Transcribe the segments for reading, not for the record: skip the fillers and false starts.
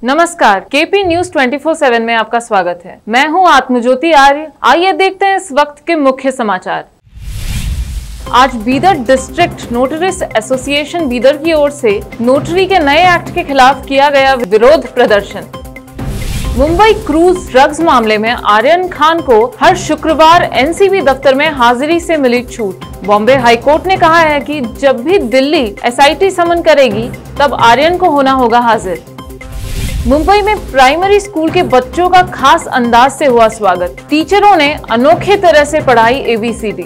नमस्कार, KP news 24/7 में आपका स्वागत है। मैं हूं आत्मज्योति आर्य। आइए देखते हैं इस वक्त के मुख्य समाचार। आज बीदर डिस्ट्रिक्ट नोटरीज एसोसिएशन बीदर की ओर से नोटरी के नए एक्ट के खिलाफ किया गया विरोध प्रदर्शन। मुंबई क्रूज ड्रग्स मामले में आर्यन खान को हर शुक्रवार एनसीबी दफ्तर में हाजिरी से मिली छूट। बॉम्बे हाईकोर्ट ने कहा है कि जब भी दिल्ली एसआईटी समन करेगी तब आर्यन को होना होगा हाजिर। मुंबई में प्राइमरी स्कूल के बच्चों का खास अंदाज से हुआ स्वागत। टीचरों ने अनोखे तरह से पढ़ाई ABCD।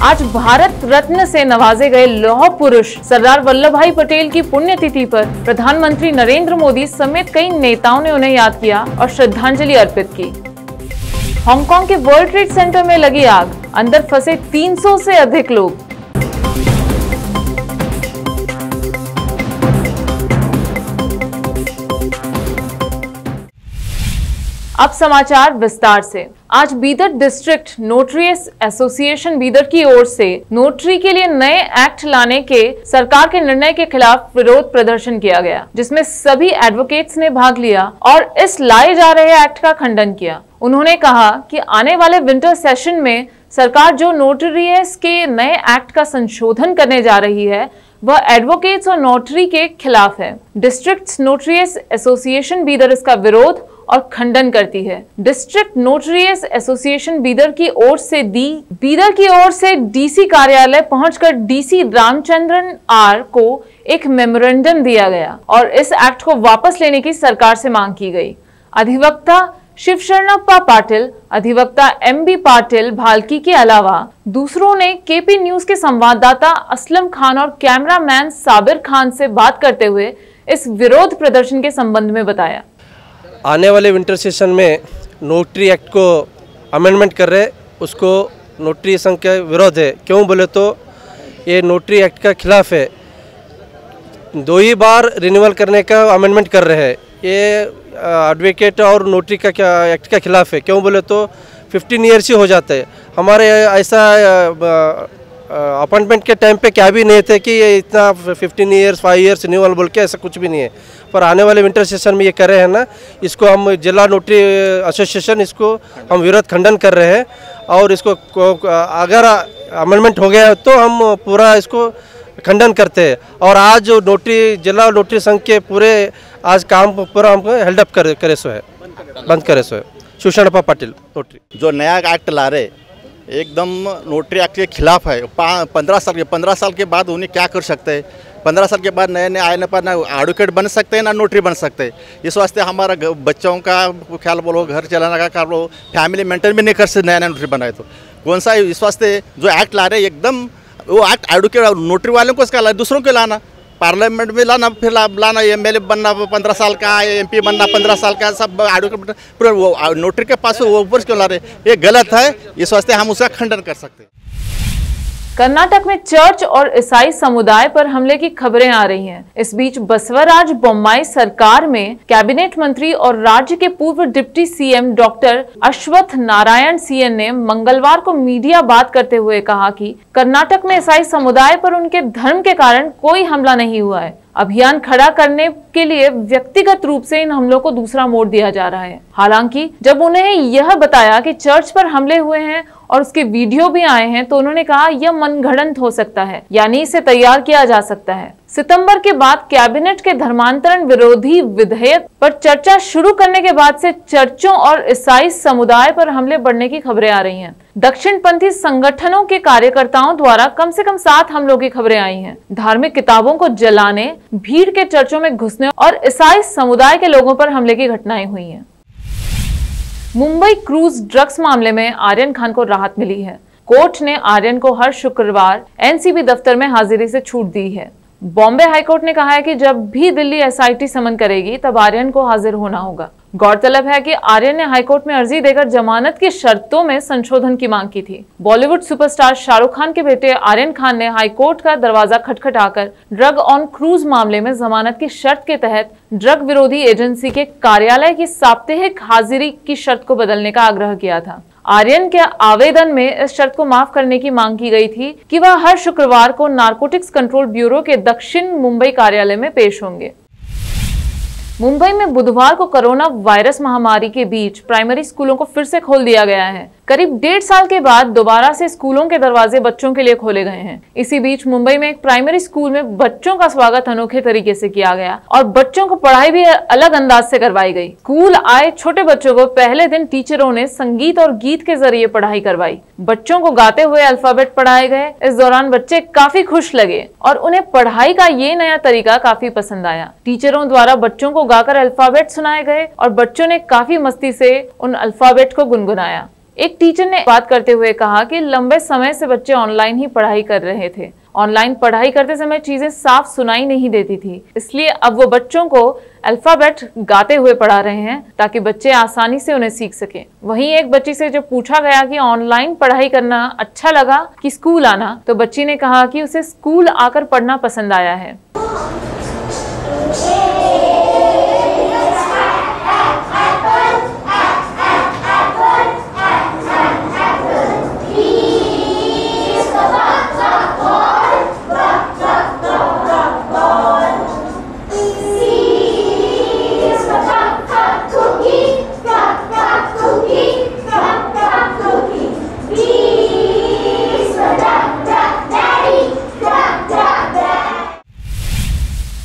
आज भारत रत्न से नवाजे गए लौह पुरुष सरदार वल्लभ भाई पटेल की पुण्यतिथि पर प्रधानमंत्री नरेंद्र मोदी समेत कई नेताओं ने उन्हें याद किया और श्रद्धांजलि अर्पित की। हांगकांग के वर्ल्ड ट्रेड सेंटर में लगी आग, अंदर फंसे 300 से अधिक लोग। अब समाचार विस्तार से। आज बीदर डिस्ट्रिक्ट नोटरीज एसोसिएशन बीदर की ओर से नोटरी के लिए नए एक्ट लाने के सरकार के निर्णय के खिलाफ विरोध प्रदर्शन किया गया, जिसमें सभी एडवोकेट्स ने भाग लिया और इस लाए जा रहे एक्ट का खंडन किया। उन्होंने कहा कि आने वाले विंटर सेशन में सरकार जो नोटरीज के नए एक्ट का संशोधन करने जा रही है वह एडवोकेट्स और नोटरी के खिलाफ है। डिस्ट्रिक्ट नोटरीज एसोसिएशन बीदर इसका विरोध और खंडन करती है। डिस्ट्रिक्ट नोटरीज एसोसिएशन बीदर की ओर से डीसी कार्यालय पहुंचकर डीसी रामचंद्रन आर को एक मेमोरेंडम दिया गया और इस एक्ट को वापस लेने की सरकार से मांग की गई। अधिवक्ता शिवशरणप्पा पाटिल, अधिवक्ता MB पाटिल भाल्की के अलावा दूसरों ने केपी न्यूज के संवाददाता असलम खान और कैमरामैन साबिर खान से बात करते हुए इस विरोध प्रदर्शन के संबंध में बताया। आने वाले विंटर सेशन में नोटरी एक्ट को अमेंडमेंट कर रहे, उसको नोटरी संघ का विरोध है। क्यों बोले तो ये नोटरी एक्ट का खिलाफ है। 2 ही बार रिन्यूअल करने का अमेंडमेंट कर रहे हैं। ये एडवोकेट और नोटरी का एक्ट का खिलाफ है। क्यों बोले तो 15 ईयर्स ही हो जाते हैं। हमारे ऐसा अपॉइंटमेंट के टाइम पे क्या भी नहीं थे कि ये इतना 15 ईयर्स 5 ईयर्स रिन्यूअल बोल के ऐसा कुछ भी नहीं है। पर आने वाले विंटर सेशन में ये कर रहे हैं ना, इसको हम जिला नोटरी एसोसिएशन इसको हम विरोध खंडन कर रहे हैं और इसको अगर अमेंडमेंट हो गया तो हम पूरा इसको खंडन करते हैं। और आज जो नोटरी जिला नोटरी संघ के पूरे आज काम पूरा हमको हेल्डअप करे सो है, बंद करे सो है। शिवशरणप्पा पाटिल नोटरी जो नया एक्ट ला रहे एकदम नोटरी एक्ट के खिलाफ है। 15 साल के बाद उन्हें क्या कर सकते हैं? 15 साल के बाद नए आने पर ना एडवोकेट बन सकते हैं ना नोटरी बन सकते हैं। इस वास्ते हमारा बच्चों का ख्याल बोलो, घर चलाने का ख्याल बोलो, फैमिली मेंटेन भी नहीं कर सकते नया नोटरी बनाए तो कौन सा। इस वास्ते जो एक्ट ला रहे एकदम वो एक्ट एडवोकेट और नोटरी वालों को इसका दूसरों को लाना, पार्लियामेंट में लाना, फिर लाना MLA बनना 15 साल का, MP बनना 15 साल का, सब एडवोकेट पूरा वो नोटरी के पास वो ऊपर क्यों ला रहे? ये गलत है। इस वास्ते हम उसका खंडन कर सकते हैं। कर्नाटक में चर्च और ईसाई समुदाय पर हमले की खबरें आ रही हैं। इस बीच बसवराज बोम्माई सरकार में कैबिनेट मंत्री और राज्य के पूर्व deputy CM doctor Ashwath Narayan CN ने मंगलवार को मीडिया बात करते हुए कहा कि कर्नाटक में ईसाई समुदाय पर उनके धर्म के कारण कोई हमला नहीं हुआ है। अभियान खड़ा करने के लिए व्यक्तिगत रूप से इन हमलों को दूसरा मोड़ दिया जा रहा है। हालांकि जब उन्हें यह बताया कि चर्च पर हमले हुए हैं और उसके वीडियो भी आए हैं तो उन्होंने कहा यह मनगढ़ंत हो सकता है, यानी इसे तैयार किया जा सकता है। सितंबर के बाद कैबिनेट के धर्मांतरण विरोधी विधेयक पर चर्चा शुरू करने के बाद से चर्चों और ईसाई समुदाय पर हमले बढ़ने की खबरें आ रही हैं। दक्षिणपंथी संगठनों के कार्यकर्ताओं द्वारा कम से कम 7 हमलों की खबरें आई हैं। धार्मिक किताबों को जलाने, भीड़ के चर्चों में घुसने और ईसाई समुदाय के लोगों पर हमले की घटनाएं हुई हैं। मुंबई क्रूज ड्रग्स मामले में आर्यन खान को राहत मिली है। कोर्ट ने आर्यन को हर शुक्रवार एनसीबी दफ्तर में हाजिरी से छूट दी है। बॉम्बे हाईकोर्ट ने कहा है कि जब भी दिल्ली एसआईटी समन करेगी तब आर्यन को हाजिर होना होगा। गौरतलब है कि आर्यन ने हाईकोर्ट में अर्जी देकर जमानत की शर्तों में संशोधन की मांग की थी। बॉलीवुड सुपरस्टार शाहरुख खान के बेटे आर्यन खान ने हाईकोर्ट का दरवाजा खटखटाकर ड्रग ऑन क्रूज मामले में जमानत की शर्त के तहत ड्रग विरोधी एजेंसी के कार्यालय की साप्ताहिक हाजिरी की शर्त को बदलने का आग्रह किया था। आर्यन के आवेदन में इस शर्त को माफ करने की मांग की गई थी कि वह हर शुक्रवार को नारकोटिक्स कंट्रोल ब्यूरो के दक्षिण मुंबई कार्यालय में पेश होंगे। मुंबई में बुधवार को कोरोना वायरस महामारी के बीच प्राइमरी स्कूलों को फिर से खोल दिया गया है। करीब 1.5 साल के बाद दोबारा से स्कूलों के दरवाजे बच्चों के लिए खोले गए हैं। इसी बीच मुंबई में एक प्राइमरी स्कूल में बच्चों का स्वागत अनोखे तरीके से किया गया और बच्चों को पढ़ाई भी अलग अंदाज से करवाई गई। स्कूल आए छोटे बच्चों को पहले दिन टीचरों ने संगीत और गीत के जरिए पढ़ाई करवाई। बच्चों को गाते हुए अल्फाबेट पढ़ाए गए। इस दौरान बच्चे काफी खुश लगे और उन्हें पढ़ाई का ये नया तरीका काफी पसंद आया। टीचरों द्वारा बच्चों को गाकर अल्फाबेट सुनाए गए और बच्चों ने काफी मस्ती से उन अल्फाबेट को गुनगुनाया। एक टीचर ने बात करते हुए कहा कि लंबे समय से बच्चे ऑनलाइन ही पढ़ाई कर रहे थे। ऑनलाइन पढ़ाई करते समय चीजें साफ सुनाई नहीं देती थी, इसलिए अब वो बच्चों को अल्फाबेट गाते हुए पढ़ा रहे हैं ताकि बच्चे आसानी से उन्हें सीख सकें। वहीं एक बच्ची से जब पूछा गया कि ऑनलाइन पढ़ाई करना अच्छा लगा कि स्कूल आना, तो बच्ची ने कहा कि उसे स्कूल आकर पढ़ना पसंद आया है।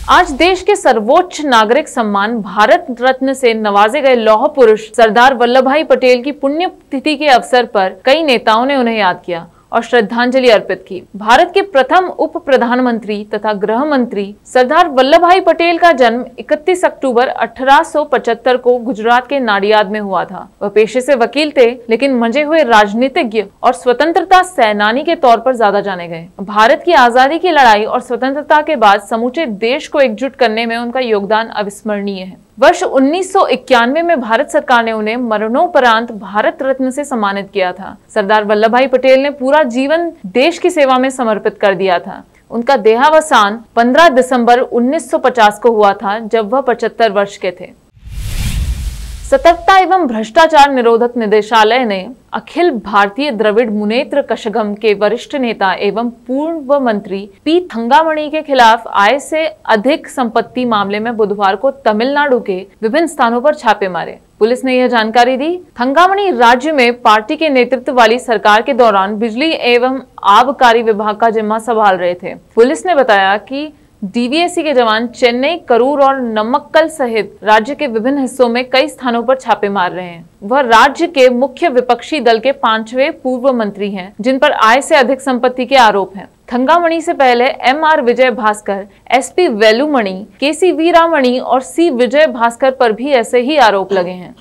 आज देश के सर्वोच्च नागरिक सम्मान भारत रत्न से नवाजे गए लौह पुरुष सरदार वल्लभ भाई पटेल की पुण्यतिथि के अवसर पर कई नेताओं ने उन्हें याद किया और श्रद्धांजलि अर्पित की। भारत के प्रथम उप प्रधानमंत्री तथा गृह मंत्री सरदार वल्लभ भाई पटेल का जन्म 31 अक्टूबर 1875 को गुजरात के नाडियाद में हुआ था। वह पेशे से वकील थे, लेकिन मंजे हुए राजनीतिज्ञ और स्वतंत्रता सेनानी के तौर पर ज्यादा जाने गए। भारत की आजादी की लड़ाई और स्वतंत्रता के बाद समूचे देश को एकजुट करने में उनका योगदान अविस्मरणीय है। वर्ष 1991 में भारत सरकार ने उन्हें मरणोपरांत भारत रत्न से सम्मानित किया था। सरदार वल्लभ भाई पटेल ने पूरा जीवन देश की सेवा में समर्पित कर दिया था। उनका देहावसान 15 दिसंबर 1950 को हुआ था, जब वह 75 वर्ष के थे। सतर्कता एवं भ्रष्टाचार निरोधक निदेशालय ने अखिल भारतीय द्रविड़ मुनेत्र कषगम के वरिष्ठ नेता एवं पूर्व मंत्री पी थंगामणि के खिलाफ आय से अधिक संपत्ति मामले में बुधवार को तमिलनाडु के विभिन्न स्थानों पर छापे मारे। पुलिस ने यह जानकारी दी। थंगामणि राज्य में पार्टी के नेतृत्व वाली सरकार के दौरान बिजली एवं आबकारी विभाग का जिम्मा संभाल रहे थे। पुलिस ने बताया कि डीवीएसी के जवान चेन्नई, करूर और नमक्कल सहित राज्य के विभिन्न हिस्सों में कई स्थानों पर छापे मार रहे हैं। वह राज्य के मुख्य विपक्षी दल के 5वें पूर्व मंत्री हैं, जिन पर आय से अधिक संपत्ति के आरोप हैं। थंगामणि से पहले एमआर विजय भास्कर, एसपी वेलुमणि, केसी वीरामणि और सी विजय भास्कर पर भी ऐसे ही आरोप लगे हैं।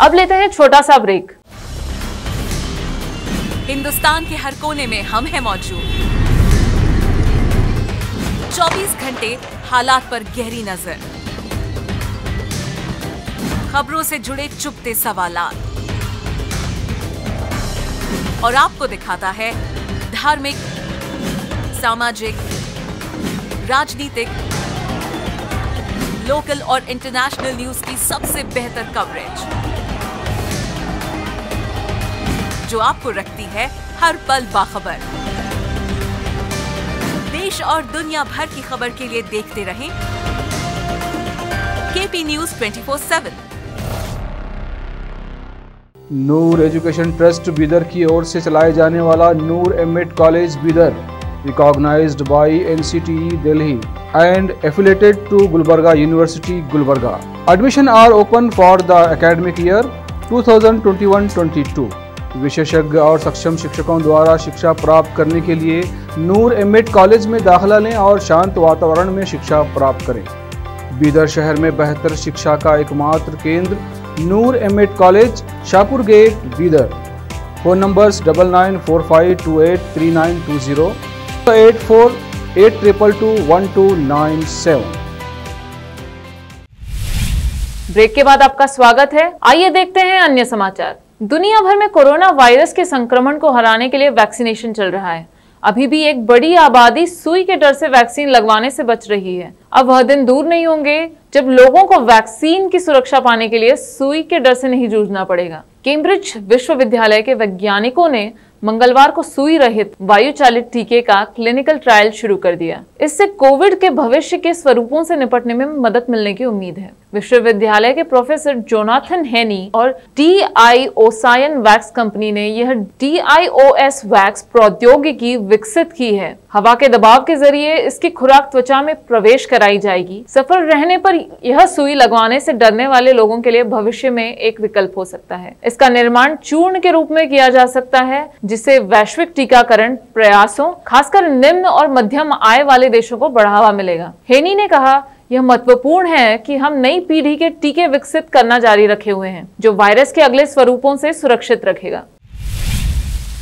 अब लेते हैं छोटा सा ब्रेक। हिंदुस्तान के हर कोने में हम हैं मौजूद। 24 घंटे हालात पर गहरी नजर, खबरों से जुड़े चुपते सवालात और आपको दिखाता है धार्मिक, सामाजिक, राजनीतिक, लोकल और इंटरनेशनल न्यूज की सबसे बेहतर कवरेज, जो आपको रखती है हर पल बाखबर। देश और दुनिया भर की खबर के लिए देखते रहें KP news 24/7। Noor education trust Bidar की ओर से चलाए जाने वाला Noor M Ed college Bidar, recognised by NCTE Delhi and affiliated to Gulbarga university Gulbarga. Admission are open for the academic year 2021-22। विशेषज्ञ और सक्षम शिक्षकों द्वारा शिक्षा प्राप्त करने के लिए नूर एमएड कॉलेज में दाखिला लें और शांत वातावरण में शिक्षा प्राप्त करें। बीदर शहर में बेहतर शिक्षा का एकमात्र केंद्र Noor M Ed college, Shahpur gate, Bidar. Phone numbers 9945283920, 8482221297। Break के बाद आपका स्वागत है। आइए देखते हैं अन्य समाचार। दुनिया भर में कोरोना वायरस के संक्रमण को हराने के लिए वैक्सीनेशन चल रहा है। अभी भी एक बड़ी आबादी सुई के डर से वैक्सीन लगवाने से बच रही है। अब वह दिन दूर नहीं होंगे जब लोगों को वैक्सीन की सुरक्षा पाने के लिए सुई के डर से नहीं जूझना पड़ेगा। कैम्ब्रिज विश्वविद्यालय के वैज्ञानिकों ने मंगलवार को सुई रहित वायु चालित टीके का क्लिनिकल ट्रायल शुरू कर दिया। इससे कोविड के भविष्य के स्वरूपों से निपटने में मदद मिलने की उम्मीद है। विश्वविद्यालय के प्रोफेसर जोनाथन हेनी और DIOScience वैक्स कंपनी ने यह DIOS वैक्स प्रौद्योगिकी विकसित की है। हवा के दबाव के जरिए इसकी खुराक त्वचा में प्रवेश कराई जाएगी। सफल रहने पर यह सुई लगवाने से डरने वाले लोगों के लिए भविष्य में एक विकल्प हो सकता है। इसका निर्माण चूर्ण के रूप में किया जा सकता है, जिससे वैश्विक टीकाकरण प्रयासों, खासकर निम्न और मध्यम आय वाले देशों को बढ़ावा मिलेगा। हेनी ने कहा, यह महत्वपूर्ण है कि हम नई पीढ़ी के टीके विकसित करना जारी रखे हुए हैं, जो वायरस के अगले स्वरूपों से सुरक्षित रखेगा।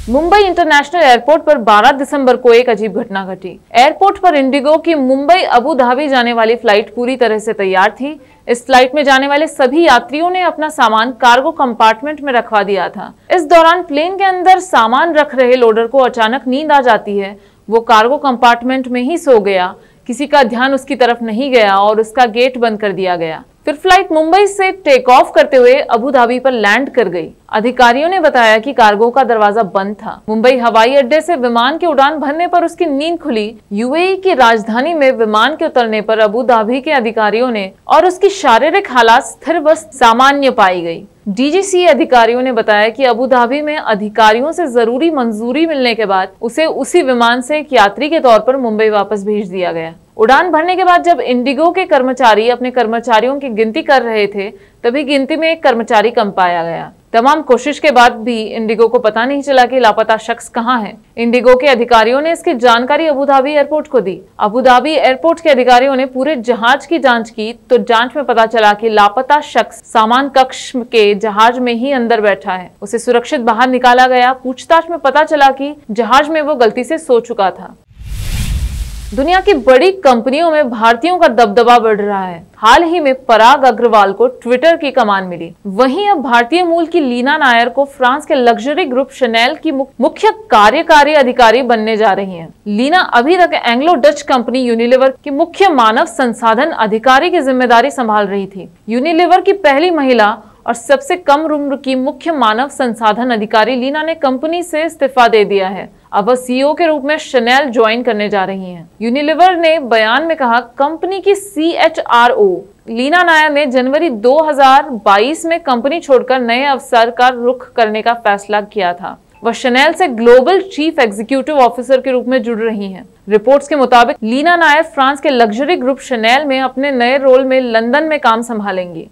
मुंबई इंटरनेशनल एयरपोर्ट पर 12 दिसंबर को एक अजीब घटना घटी। एयरपोर्ट पर इंडिगो की मुंबई अबू धाबी जाने वाली फ्लाइट पूरी तरह से तैयार थी। इस फ्लाइट में जाने वाले सभी यात्रियों ने अपना सामान कार्गो कंपार्टमेंट में रखवा दिया था। इस दौरान प्लेन के अंदर सामान रख रहे लोडर को अचानक नींद आ जाती है। वो कार्गो कंपार्टमेंट में ही सो गया। किसी का ध्यान उसकी तरफ नहीं गया और उसका गेट बंद कर दिया गया। फिर फ्लाइट मुंबई से टेक ऑफ करते हुए अबू धाबी पर लैंड कर गई। अधिकारियों ने बताया कि कार्गो का दरवाजा बंद था। मुंबई हवाई अड्डे से विमान की उड़ान भरने पर उसकी नींद खुली। यूएई की राजधानी में विमान के उतरने पर अबू धाबी के अधिकारियों ने और उसकी शारीरिक हालात स्थिर व सामान्य पाई गई। DGCA अधिकारियों ने बताया कि अबू धाबी में अधिकारियों से जरूरी मंजूरी मिलने के बाद उसे उसी विमान से एक यात्री के तौर पर मुंबई वापस भेज दिया गया। उड़ान भरने के बाद जब इंडिगो के कर्मचारी अपने कर्मचारियों की गिनती कर रहे थे, तभी गिनती में एक कर्मचारी कम पाया गया। तमाम कोशिश के बाद भी इंडिगो को पता नहीं चला कि लापता शख्स कहाँ है। इंडिगो के अधिकारियों ने इसकी जानकारी अबू धाबी एयरपोर्ट को दी। अबू धाबी एयरपोर्ट के अधिकारियों ने पूरे जहाज की जांच की तो जांच में पता चला कि लापता शख्स सामान कक्ष के जहाज में ही अंदर बैठा है। उसे सुरक्षित बाहर निकाला गया। पूछताछ में पता चला कि जहाज में वो गलती से सो चुका था। दुनिया की बड़ी कंपनियों में भारतीयों का दबदबा बढ़ रहा है। हाल ही में पराग अग्रवाल को ट्विटर की कमान मिली। वहीं अब भारतीय मूल की लीना नायर को फ्रांस के लग्जरी ग्रुप शनेल की मुख्य कार्यकारी अधिकारी बनने जा रही हैं। लीना अभी तक एंग्लो डच कंपनी यूनिलीवर की मुख्य मानव संसाधन अधिकारी की जिम्मेदारी संभाल रही थी। यूनिलीवर की पहली महिला और सबसे कम उम्र की मुख्य मानव संसाधन अधिकारी लीना ने कंपनी से इस्तीफा दे दिया है। अब वह CEO के रूप में शनेल ज्वाइन करने जा रही हैं। यूनिलीवर ने बयान में कहा, कंपनी की CHRO लीना नायर ने जनवरी 2022 में कंपनी छोड़कर नए अवसर का रुख करने का फैसला किया था। वह शनेल से ग्लोबल चीफ एग्जीक्यूटिव ऑफिसर के रूप में जुड़ रही हैं। रिपोर्ट्स के मुताबिक लीना नायर फ्रांस के लग्जरी ग्रुप शनेल में अपने नए रोल में लंदन में काम संभालेंगी।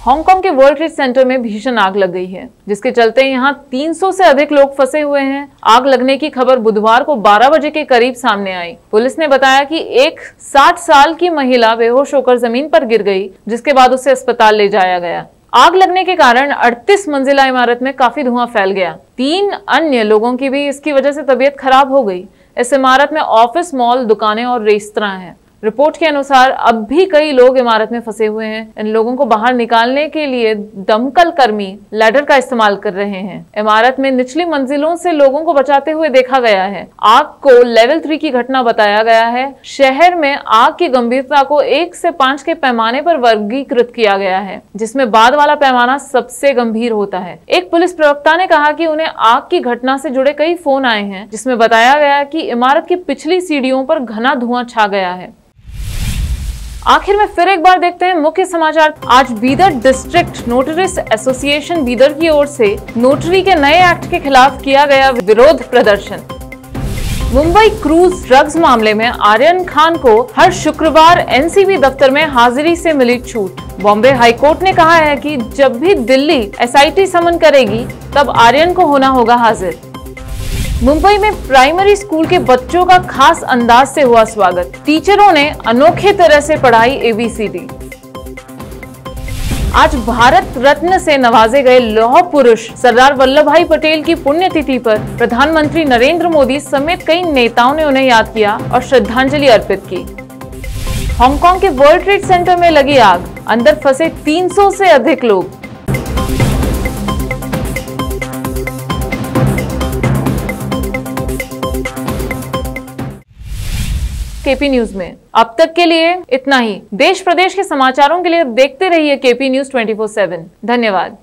हांगकांग के वर्ल्ड ट्रेड सेंटर में भीषण आग लग गई है, जिसके चलते यहां 300 से अधिक लोग फंसे हुए हैं। आग लगने की खबर बुधवार को 12 बजे के करीब सामने आई। पुलिस ने बताया कि एक 60 साल की महिला बेहोश होकर जमीन पर गिर गई, जिसके बाद उसे अस्पताल ले जाया गया। आग लगने के कारण 38 मंजिला इमारत में काफी धुआं फैल गया। 3 अन्य लोगों की भी इसकी वजह से तबीयत खराब हो गई। इस इमारत में ऑफिस, मॉल, दुकानें और रेस्तरां हैं। रिपोर्ट के अनुसार अब भी कई लोग इमारत में फंसे हुए हैं। इन लोगों को बाहर निकालने के लिए दमकल कर्मी लैडर का इस्तेमाल कर रहे हैं। इमारत में निचली मंजिलों से लोगों को बचाते हुए देखा गया है। आग को लेवल 3 की घटना बताया गया है। शहर में आग की गंभीरता को 1 से 5 के पैमाने पर वर्गीकृत किया गया है, जिसमें बाद वाला पैमाना सबसे गंभीर होता है। एक पुलिस प्रवक्ता ने कहा कि उन्हें आग की घटना से जुड़े कई फोन आए हैं, जिसमें बताया गया कि इमारत की पिछली सीढ़ियों पर घना धुआं छा गया है। आखिर में फिर एक बार देखते हैं मुख्य समाचार। आज बीदर डिस्ट्रिक्ट नोटरीज एसोसिएशन बीदर की ओर से नोटरी के नए एक्ट के खिलाफ किया गया विरोध प्रदर्शन। मुंबई क्रूज ड्रग्स मामले में आर्यन खान को हर शुक्रवार NCB दफ्तर में हाजिरी से मिली छूट। बॉम्बे हाईकोर्ट ने कहा है कि जब भी दिल्ली SIT समन करेगी, तब आर्यन को होना होगा हाजिर। मुंबई में प्राइमरी स्कूल के बच्चों का खास अंदाज से हुआ स्वागत। टीचरों ने अनोखे तरह से पढ़ाई ABCD। आज भारत रत्न से नवाजे गए लौह पुरुष सरदार वल्लभ भाई पटेल की पुण्यतिथि पर प्रधानमंत्री नरेंद्र मोदी समेत कई नेताओं ने उन्हें याद किया और श्रद्धांजलि अर्पित की। हांगकांग के वर्ल्ड ट्रेड सेंटर में लगी आग, अंदर फंसे 300 से अधिक लोग। KP न्यूज में अब तक के लिए इतना ही। देश प्रदेश के समाचारों के लिए देखते रहिए KP न्यूज 24/7। धन्यवाद।